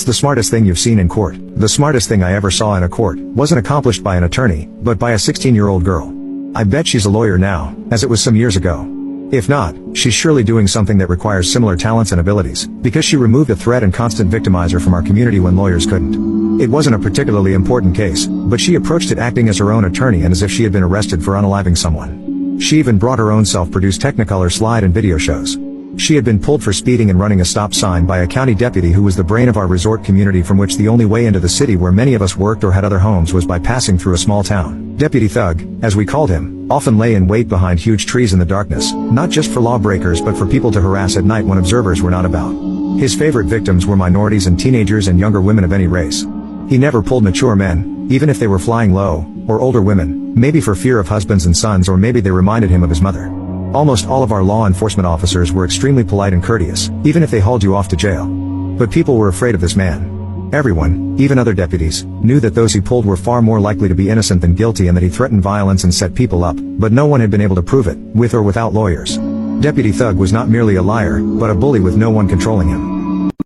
What's the smartest thing you've seen in court? The smartest thing I ever saw in a court wasn't accomplished by an attorney, but by a 16-year-old girl. I bet she's a lawyer now, as it was some years ago. If not, she's surely doing something that requires similar talents and abilities, because she removed a threat and constant victimizer from our community when lawyers couldn't. It wasn't a particularly important case, but she approached it acting as her own attorney and as if she had been arrested for unaliving someone. She even brought her own self-produced Technicolor slide and video shows. She had been pulled for speeding and running a stop sign by a county deputy who was the brain of our resort community, from which the only way into the city where many of us worked or had other homes was by passing through a small town. Deputy Thug, as we called him, often lay in wait behind huge trees in the darkness, not just for lawbreakers but for people to harass at night when observers were not about. His favorite victims were minorities and teenagers and younger women of any race. He never pulled mature men, even if they were flying low, or older women, maybe for fear of husbands and sons, or maybe they reminded him of his mother. Almost all of our law enforcement officers were extremely polite and courteous, even if they hauled you off to jail. But people were afraid of this man. Everyone, even other deputies, knew that those he pulled were far more likely to be innocent than guilty and that he threatened violence and set people up, but no one had been able to prove it, with or without lawyers. Deputy Thug was not merely a liar, but a bully with no one controlling him.